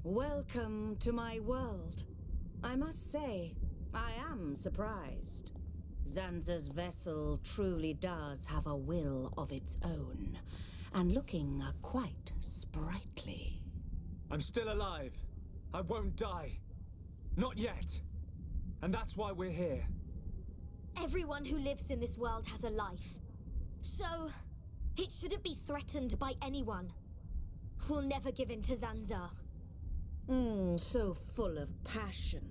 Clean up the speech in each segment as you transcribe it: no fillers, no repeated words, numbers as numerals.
Welcome to my world. I must say, I am surprised. Zanza's vessel truly does have a will of its own, and looking quite sprightly. I'm still alive. I won't die. Not yet. And that's why we're here. Everyone who lives in this world has a life. So, it shouldn't be threatened by anyone. We'll never give in to Zanza. So full of passion.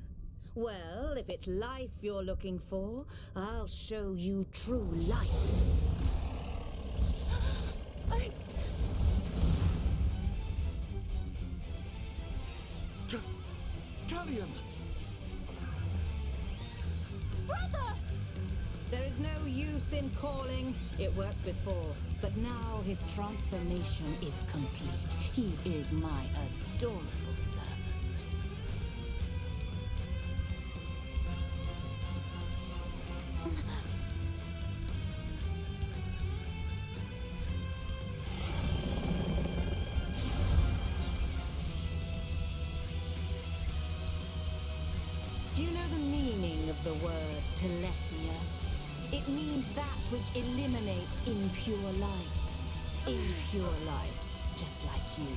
Well, if it's life you're looking for, I'll show you true life. Galleon! Brother! There is no use in calling. It worked before, but now his transformation is complete. He is my adorable servant. Do you know the meaning of the word Telethia? It means that which eliminates impure life. Impure life, just like you.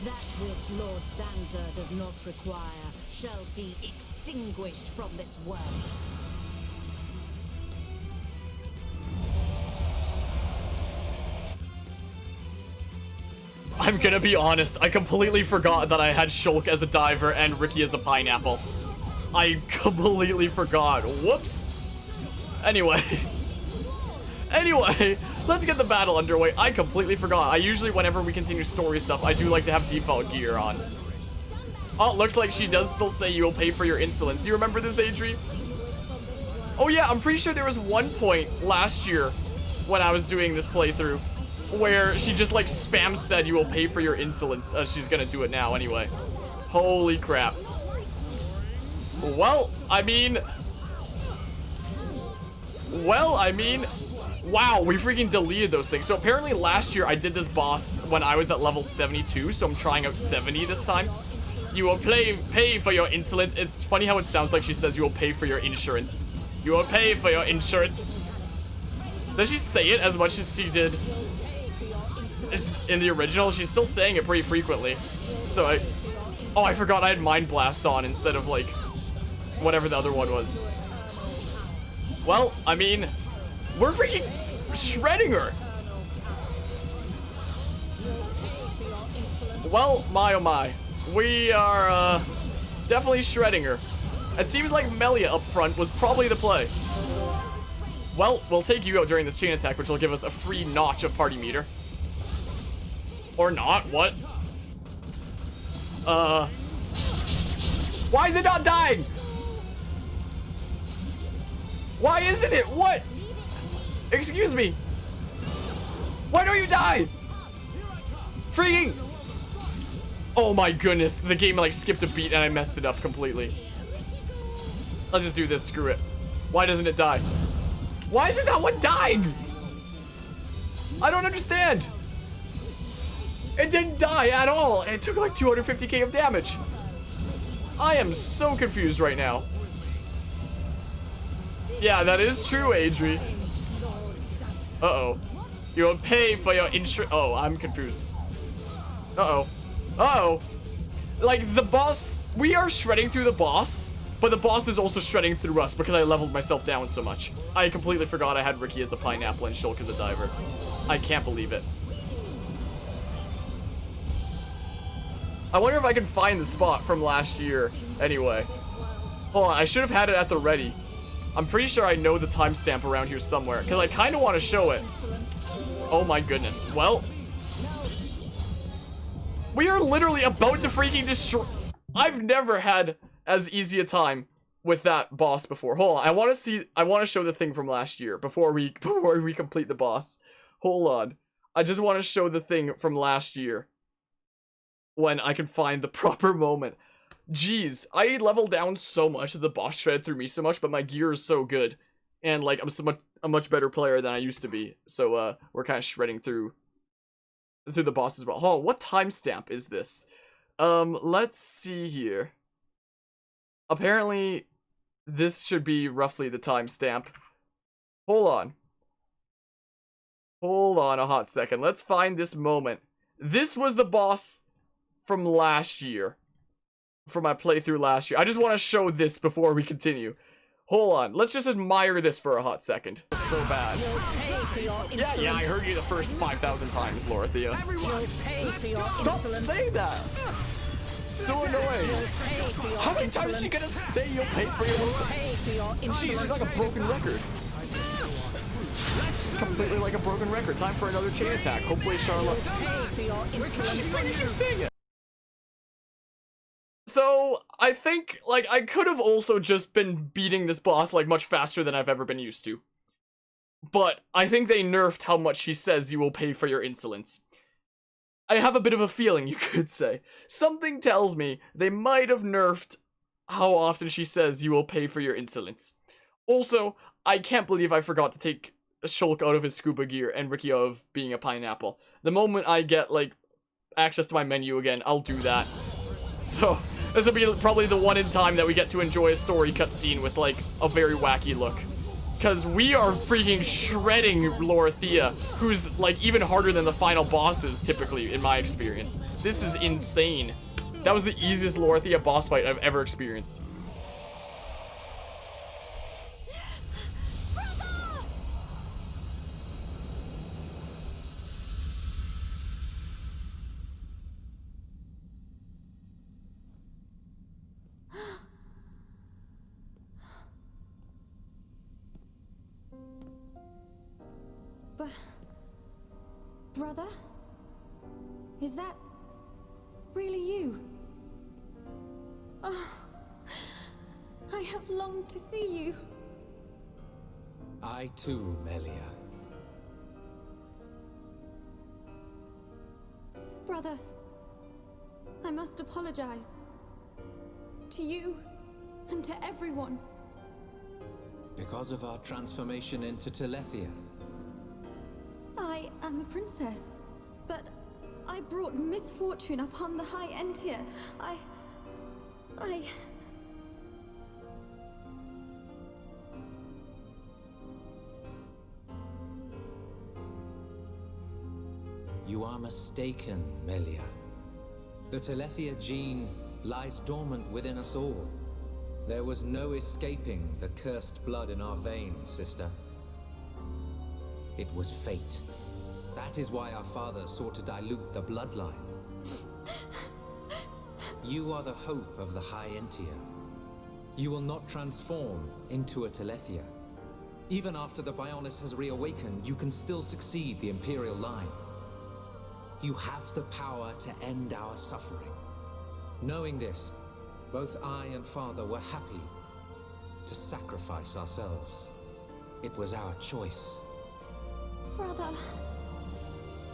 That which Lord Zanza does not require shall be extinguished from this world. I'm gonna be honest, I completely forgot that I had Shulk as a diver and Ricky as a pineapple. I completely forgot. Whoops. Anyway. Anyway, let's get the battle underway. I completely forgot. I usually, whenever we continue story stuff, I do like to have default gear on. Oh, it looks like she does still say you will pay for your insolence. You remember this, Adri? Oh yeah, I'm pretty sure there was one point last year when I was doing this playthrough where she just like spam said you will pay for your insolence. She's gonna do it now anyway. Holy crap. Well, I mean, wow, we freaking deleted those things. So apparently last year I did this boss when I was at level 72, so I'm trying out 70 this time. You will pay for your insolence. It's funny how it sounds like she says you will pay for your insurance. You will pay for your insurance. Does she say it as much as she did in the original? She's still saying it pretty frequently. So I forgot I had Mind Blast on instead of like whatever the other one was. Well, I mean, we're freaking shredding her. Well, my oh my. We are definitely shredding her. It seems like Melia up front was probably the play. Well, we'll take you out during this chain attack, which will give us a free notch of party meter. Or not, what? Why is it not dying? Why isn't it? What? Excuse me. Why don't you die? Freaking. Oh my goodness. The game like skipped a beat and I messed it up completely. Let's just do this. Screw it. Why doesn't it die? Why isn't that one dying? I don't understand. It didn't die at all. And it took like 250k of damage. I am so confused right now. Yeah, that is true, Adri. Uh-oh. You will pay for your insurance. Oh, I'm confused. Uh-oh. Uh-oh. Like, the boss... We are shredding through the boss, but the boss is also shredding through us because I leveled myself down so much. I completely forgot I had Ricky as a pineapple and Shulk as a diver. I can't believe it. I wonder if I can find the spot from last year. Anyway. Hold on, I should have had it at the ready. I'm pretty sure I know the timestamp around here somewhere, because I kind of want to show it. Oh my goodness. Well, we are literally about to freaking destroy. I've never had as easy a time with that boss before. Hold on, I want to show the thing from last year before we complete the boss. Hold on. I just want to show the thing from last year when I can find the proper moment. Jeez, I leveled down so much that the boss shredded through me so much, but my gear is so good. And, like, I'm a much better player than I used to be. So, we're kind of shredding through the boss as well. Oh, what timestamp is this? Let's see here. Apparently, this should be roughly the timestamp. Hold on. Hold on a hot second. Let's find this moment. This was the boss from last year. From my playthrough last year. I just want to show this before we continue. Hold on. Let's just admire this for a hot second. It's so bad. Yeah, I heard you the first 5,000 times, Lorithia. Stop saying that. So annoying. How many times is she gonna say you'll pay for your insults? Jeez, she's like a broken record. She's completely like a broken record. Time for another chain attack. Hopefully Charlotte. She freaking keeps saying it. So, I think, like, I could have also just been beating this boss, like, much faster than I've ever been used to. But, I think they nerfed how much she says you will pay for your insolence. I have a bit of a feeling, you could say. Something tells me they might have nerfed how often she says you will pay for your insolence. Also, I can't believe I forgot to take Shulk out of his scuba gear and Ricky out of being a pineapple. The moment I get, like, access to my menu again, I'll do that. So, this will be probably the one in time that we get to enjoy a story cutscene with, like, a very wacky look. Because we are freaking shredding Lorithia, who's, like, even harder than the final bosses, typically, in my experience. This is insane. That was the easiest Lorithia boss fight I've ever experienced. Brother? Is that really you? Oh, I have longed to see you. I too, Melia. Brother, I must apologize. To you and to everyone. Because of our transformation into Telethia. I am a princess, but I brought misfortune upon the high end here. You are mistaken, Melia. The Telethia gene lies dormant within us all. There was no escaping the cursed blood in our veins, sister. It was fate. That is why our father sought to dilute the bloodline. You are the hope of the High Entia. You will not transform into a Telethia. Even after the Bionis has reawakened, you can still succeed the Imperial line. You have the power to end our suffering. Knowing this, both I and father were happy to sacrifice ourselves. It was our choice. Brother.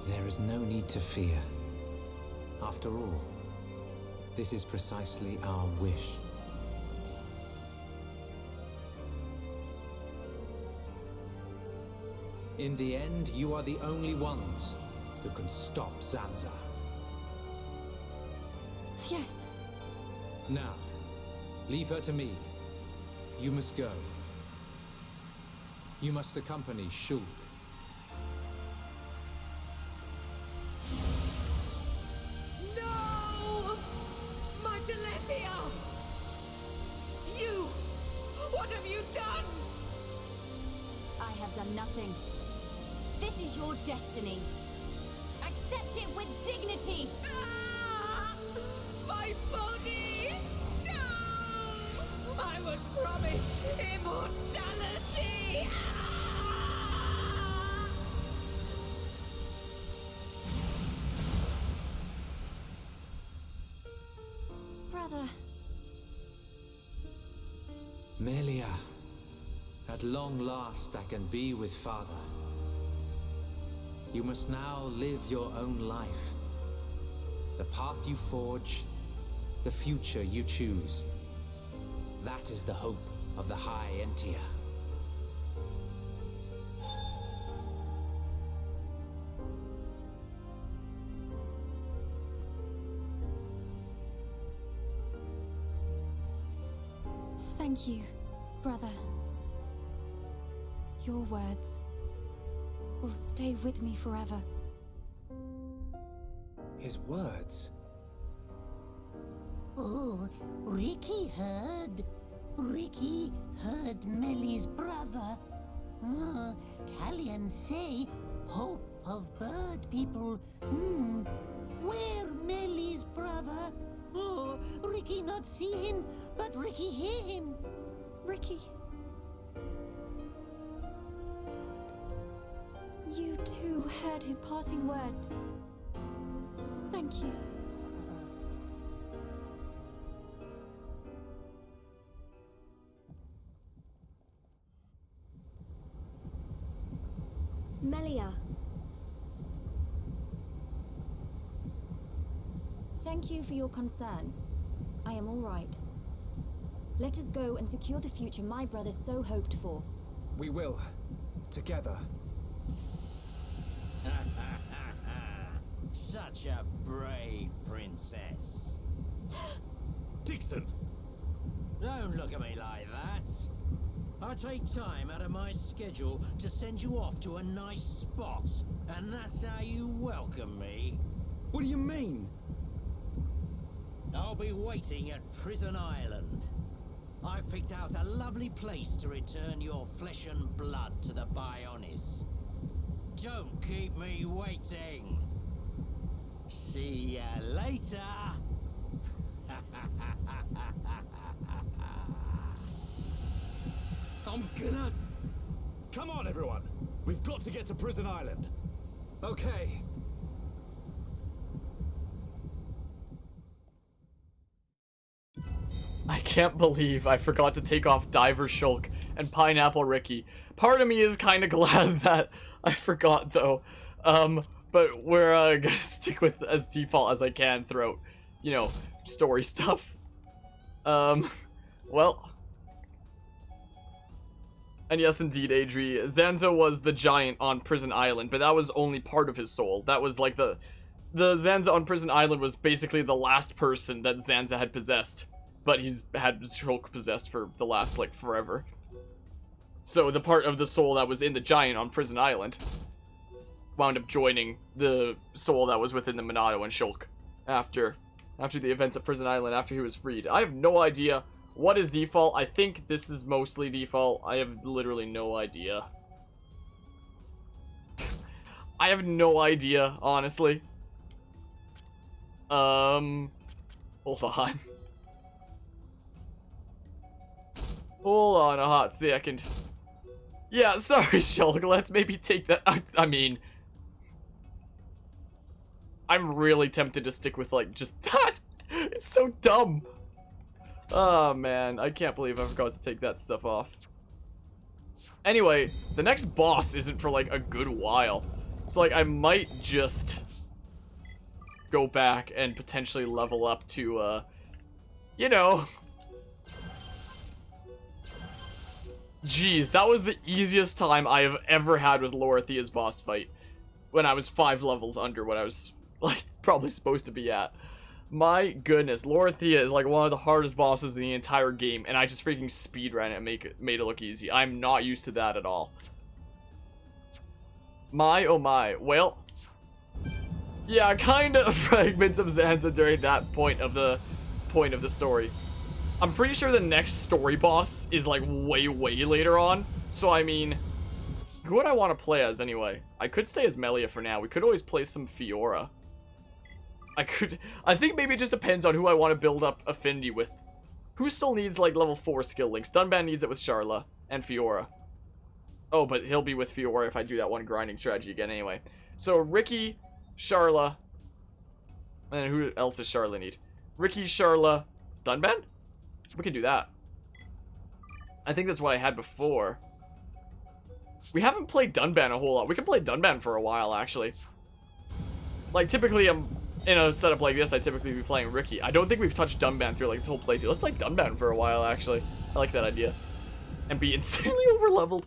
There is no need to fear. After all, this is precisely our wish. In the end, you are the only ones who can stop Zanza. Yes. Now, leave her to me. You must go. You must accompany Shulk. No! My Telethia! You! What have you done? I have done nothing. This is your destiny. Accept it with dignity. Ah! My body! No! I was promised immortality! Ah! Brother. Melia, at long last I can be with father. You must now live your own life. The path you forge, the future you choose. That is the hope of the High Entia. Thank you, brother. Your words will stay with me forever. His words? Oh, Ricky heard. Ricky heard Melia's brother. Callian say, hope of bird people. Where Melia's brother? Oh, Ricky not see him, but Ricky hear him. Ricky. You too heard his parting words. Thank you. Melia. Thank you for your concern. I am all right. Let us go and secure the future my brother so hoped for. We will. Together. Such a brave princess. Dixon! Don't look at me like that. I take time out of my schedule to send you off to a nice spot, and that's how you welcome me. What do you mean? I'll be waiting at Prison Island. I've picked out a lovely place to return your flesh and blood to the Bionis. Don't keep me waiting. See ya later. I'm gonna... Come on, everyone! We've got to get to Prison Island. Okay. I can't believe I forgot to take off Diver Shulk and Pineapple Ricky. Part of me is kind of glad that I forgot, though. But we're gonna stick with as default as I can throughout, you know, story stuff. Well. And yes, indeed, Adri, Zanza was the giant on Prison Island, but that was only part of his soul. That was like the Zanza on Prison Island was basically the last person that Zanza had possessed. But he's had Shulk possessed for the last, like, forever. So the part of the soul that was in the giant on Prison Island wound up joining the soul that was within the Monado and Shulk after the events at Prison Island, after he was freed. I have no idea what is default. I think this is mostly default. I have literally no idea. I have no idea, honestly. Hold on. Hold on a hot second. Yeah, sorry, Shulk. Let's maybe take that. I mean, I'm really tempted to stick with, like, just that. It's so dumb. Oh, man. I can't believe I forgot to take that stuff off. Anyway, the next boss isn't for, like, a good while. So, like, I might just go back and potentially level up to, you know... Jeez, that was the easiest time I have ever had with Lorithia's boss fight. When I was 5 levels under what I was, like, probably supposed to be at. My goodness, Lorithia is, like, one of the hardest bosses in the entire game, and I just freaking speedran it and made it look easy. I'm not used to that at all. My, oh my. Well, yeah, kind of fragments of Zanza during that point of the story. I'm pretty sure the next story boss is, like, way, way later on. So, I mean, who would I want to play as anyway? I could stay as Melia for now. We could always play some Fiora. I think maybe it just depends on who I want to build up affinity with. Who still needs, like, level 4 skill links? Dunban needs it with Sharla and Fiora. Oh, but he'll be with Fiora if I do that one grinding strategy again anyway. So, Ricky, Sharla, and then who else does Sharla need? Ricky, Sharla, Dunban? We can do that. I think that's what I had before. We haven't played Dunban a whole lot. We can play Dunban for a while, actually. Like, typically, I'm in a setup like this, I typically be playing Ricky. I don't think we've touched Dunban through, like, this whole playthrough. Let's play Dunban for a while, actually. I like that idea. And be insanely overleveled.